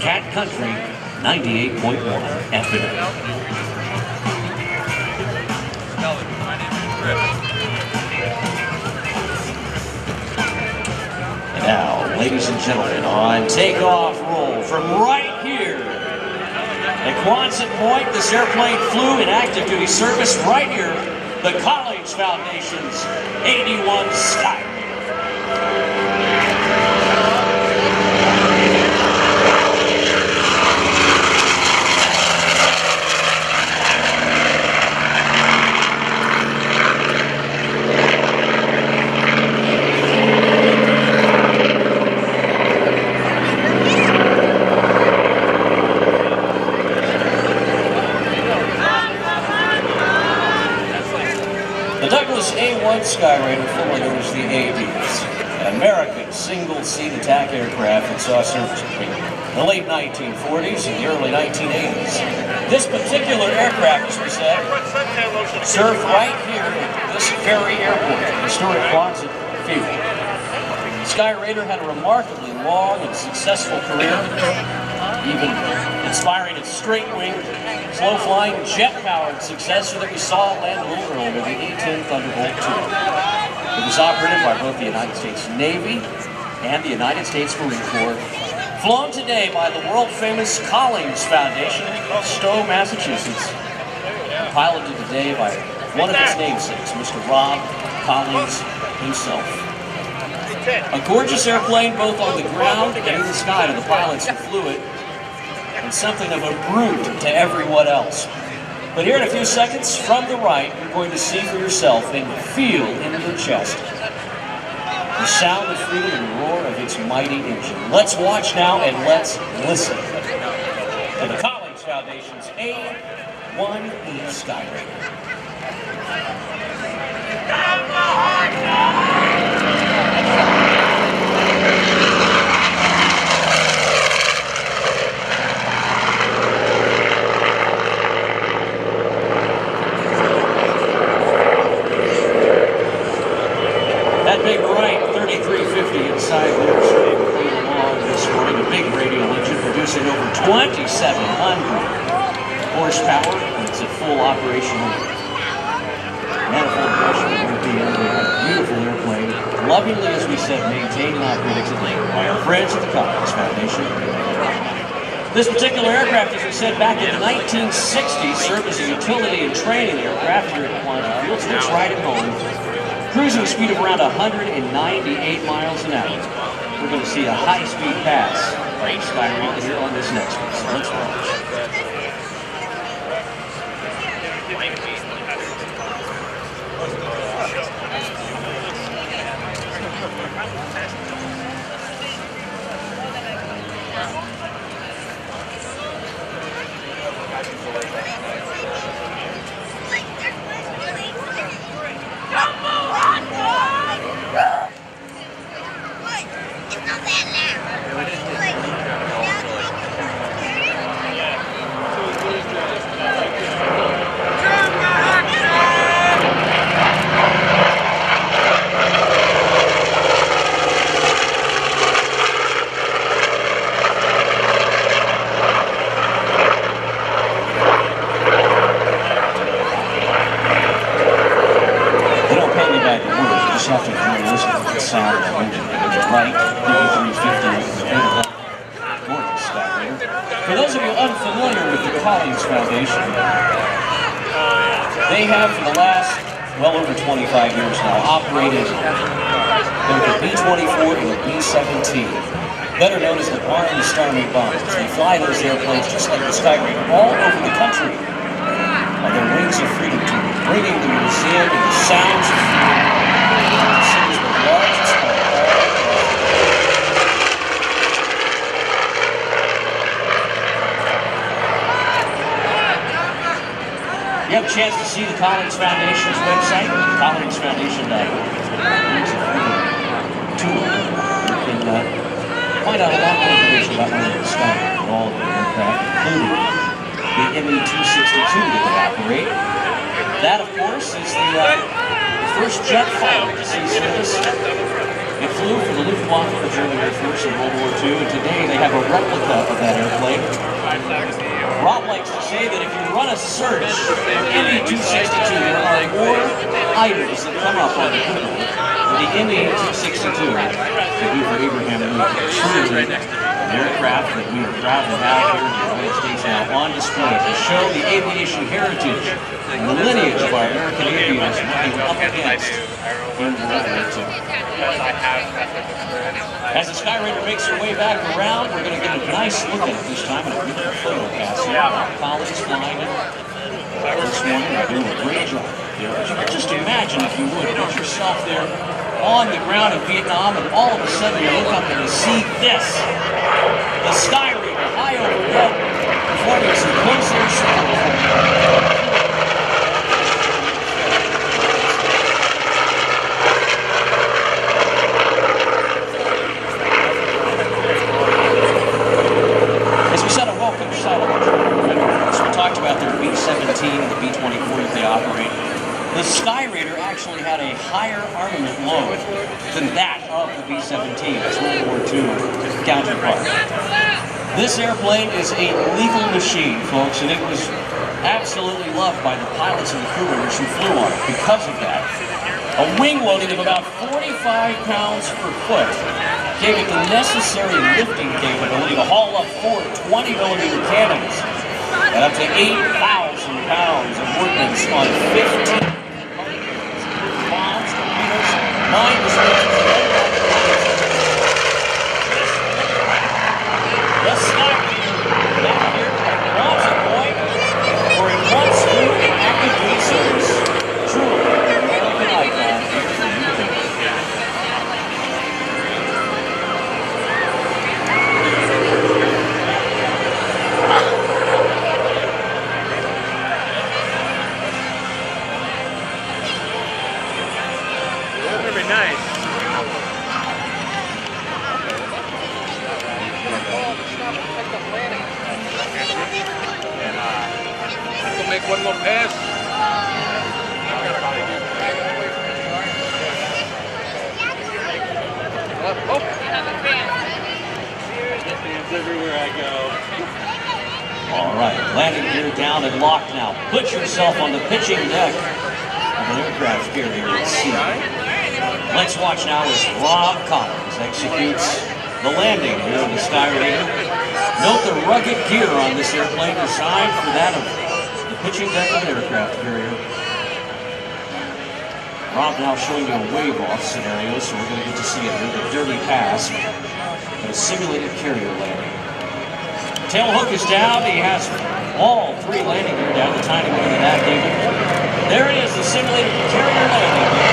Cat Country 98.1 FM. And now, ladies and gentlemen, on takeoff roll from right here at Quonset Point, this airplane flew in active duty service right here, the Collings Foundation's A-1 Skyraider. The Douglas A-1 Skyraider, formerly known as the ADs, an American single-seat attack aircraft that saw service between the late 1940s and the early 1980s. This particular aircraft, as we said, served right here at this very airport, historic Quonset Field. Skyraider had a remarkably long and successful career, even inspiring its straight-wing, slow-flying, jet-powered successor that we saw land a little earlier, the A-10 Thunderbolt II. It was operated by both the United States Navy and the United States Marine Corps, flown today by the world-famous Collings Foundation of Stowe, Massachusetts, and piloted today by one of its namesakes, Mr. Rob Collings himself. A gorgeous airplane both on the ground and in the sky to the pilots who flew it, and something of a brute to everyone else. But here in a few seconds, from the right, you're going to see for yourself and feel into your chest the sound of freedom and the roar of its mighty engine. Let's watch now and let's listen to the Collings Foundation's A-1 Skyraider. That big right 3350 inside there staying clean along this morning, a big radial engine producing over 2,700 horsepower when it's at full operational. Manifold pressure RPM, a beautiful airplane, lovingly, as we said, maintained and operated by our friends at the Collings Foundation. This particular aircraft, as we said, back in the 1960s, served as a utility and training aircraft here at Quonset Field, so it's right at home. Cruising a speed of around 198 miles an hour. We're going to see a high-speed pass by Skyraiders here on this next one. So let's watch. You have to really listen to the sound of the engine. There's a right 3350 morning Skyraider. For those of you unfamiliar with the Collings Foundation, they have for the last well over 25 years now operated both the B-24 and the B-17, better known as the Barn and Starmie bombers. They fly those airplanes just like the Skyraider all over the country on their wings of freedom tour, bringing the museum and the sounds of freedom. You have a chance to see the Collings Foundation's website, collingsfoundation.org. You can find out a lot more information about one of the Skyraiders and all of the aircraft, including the ME-262 that they operate. That, of course, is the first jet fighter to see service It flew for the Luftwaffe of the German Air Force in World War II, and today they have a replica of that airplane. Rob likes to say that if you run a search for ME-262, there are more items that come up on the Google for the ME-262 than do for Abraham Lincoln. Truly, an aircraft that we are proud to have here in the United States now on display to show the aviation heritage and the lineage of our American aviators and what they were up against in World War II. As the Skyraider makes her way back around, we're going to get a nice look at it this time in a beautiful photo pass here. Rob Collings flying it this morning. They're doing a great job. Just imagine, if you would, put yourself there on the ground in Vietnam, and all of a sudden you look up and you see this. The Skyraider high overhead, performing some close air support. And the B-24 that they operate. The Skyraider actually had a higher armament load than that of the B-17, its World War II counterpart. This airplane is a lethal machine, folks, and it was absolutely loved by the pilots and the crew members who flew on it because of that. A wing loading of about 45 pounds per foot gave it the necessary lifting capability to haul up 4 20-millimeter cannons and up to 8,000 pounds of ordnance on 15 bombs, torpedoes, mine disposals. The Skyraider back here at Quonset Point, where it runs through an active duty service. Truly, an American icon here for you. Nice. To make one more pass. Oh. Fans everywhere I go. All right, landing gear down and locked now. Put yourself on the pitching deck of an aircraft carrier at sea. Let's watch now as Rob Collings executes the landing here of the Skyraider. Note the rugged gear on this airplane designed for that of the pitching deck of an aircraft carrier. Rob now showing you a wave-off scenario, so we're going to get to see it here, the dirty pass and a simulated carrier landing. Tail hook is down. He has all 3 landing gear down. The tiny one in the back cable. There it is, the simulated carrier landing gear.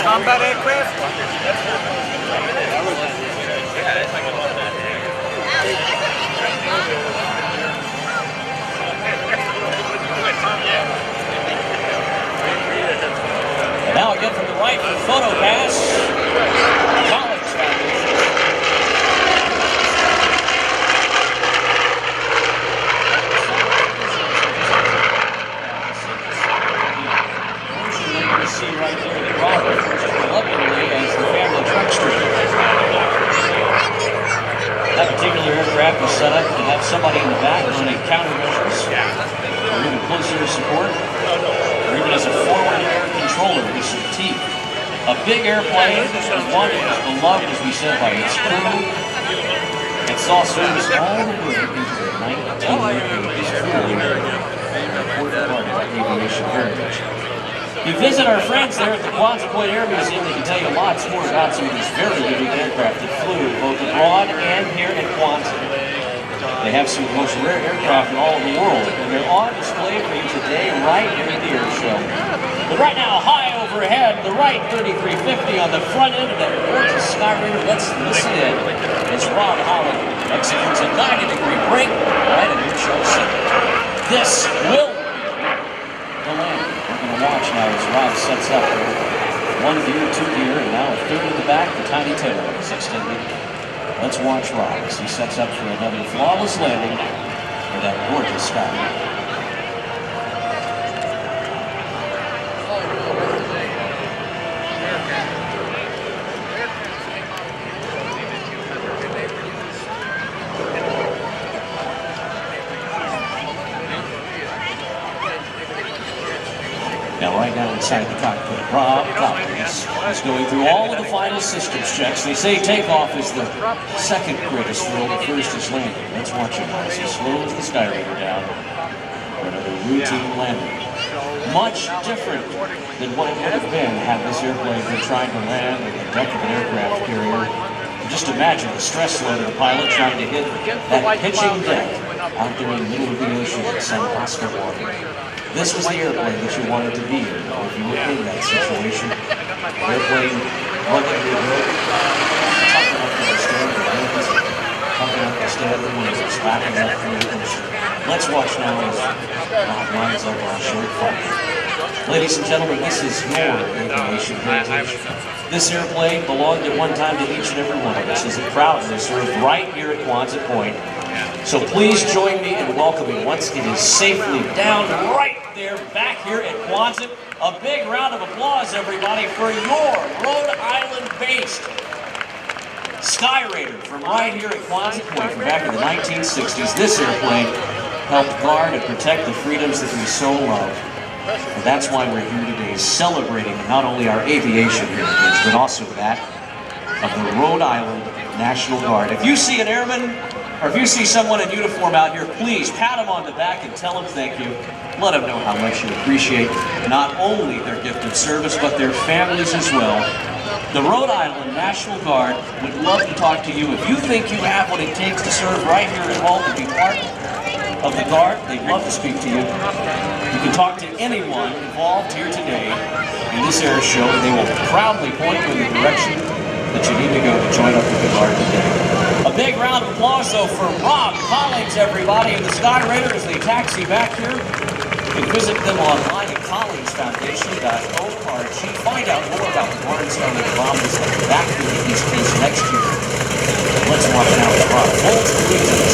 Combat aircraft? And now again from the right for photo pass. Collings Foundation. See right there that Rob refers to lovingly as the family truck street. That particular aircraft was set up to have somebody in the back running countermeasures, or even close air support, or even as a some teeth. A big airplane, one that was beloved, as we said, by its crew. It saw service all the way into the 1980s, truly an important part of our aviation heritage. You visit our friends there at the Quonset Air Museum, they can tell you lots more about some of these very unique aircraft that flew both abroad and here at Quonset. They have some of the most rare aircraft in all of the world, and they're on display for you today right here at the air show. But right now, high overhead, the right 3350 on the front end of that gorgeous Skyraider. Let's listen in as Rob Collings executes a 90-degree break right at your show center. This will be the landing. We're going to watch now as Rob sets up one gear, two gear, and now a third in the back. The tiny tail is extended. Let's watch Rob as he sets up for another flawless landing for that gorgeous Skyraider. Now, right now inside the cockpit, Rob Collings is going through all of the final systems checks. They say takeoff is the second greatest thrill, the first is landing. Let's watch him as he slows the Skyraider down for another routine landing. Much different than what it would have been had this airplane been trying to land on the deck of an aircraft carrier. Just imagine the stress load of the pilot trying to hit that pitching deck out there in the middle of the ocean in some hostile water. This was the airplane that you wanted to be in if you were in that situation. Airplane rugged to the road, tough enough to withstand the winds, tough enough to stand the winds, it's lapping up through the ocean. Let's watch now as Rob lines up our short flight. Ladies and gentlemen, this is your aviation heritage. This airplane belonged at one time to each and every one of us as it proudly served right here at Quonset Point. So please join me in welcoming, once it is safely down right there back here at Quonset, a big round of applause, everybody, for your Rhode Island-based Skyraider from right here at Quonset Point from back in the 1960s. This airplane helped guard and protect the freedoms that we so love. And that's why we're here today, celebrating not only our aviation heritage, but also that of the Rhode Island National Guard. If you see an airman, or if you see someone in uniform out here, please pat them on the back and tell them thank you. Let them know how much you appreciate not only their gift of service, but their families as well. The Rhode Island National Guard would love to talk to you. If you think you have what it takes to serve right here at home, to be part of the Guard, they'd love to speak to you. You can talk to anyone involved here today in this air show, and they will proudly point you in the direction that you need to go to join up with the Guard today. A big round of applause, though, for Rob Collings, everybody, and the Skyraiders as they taxi back here. You can visit them online at Collings Foundation.org. Find out more about the Barnstone and Bombers back to the East Coast next year. Let's watch now as Rob holds the lead to the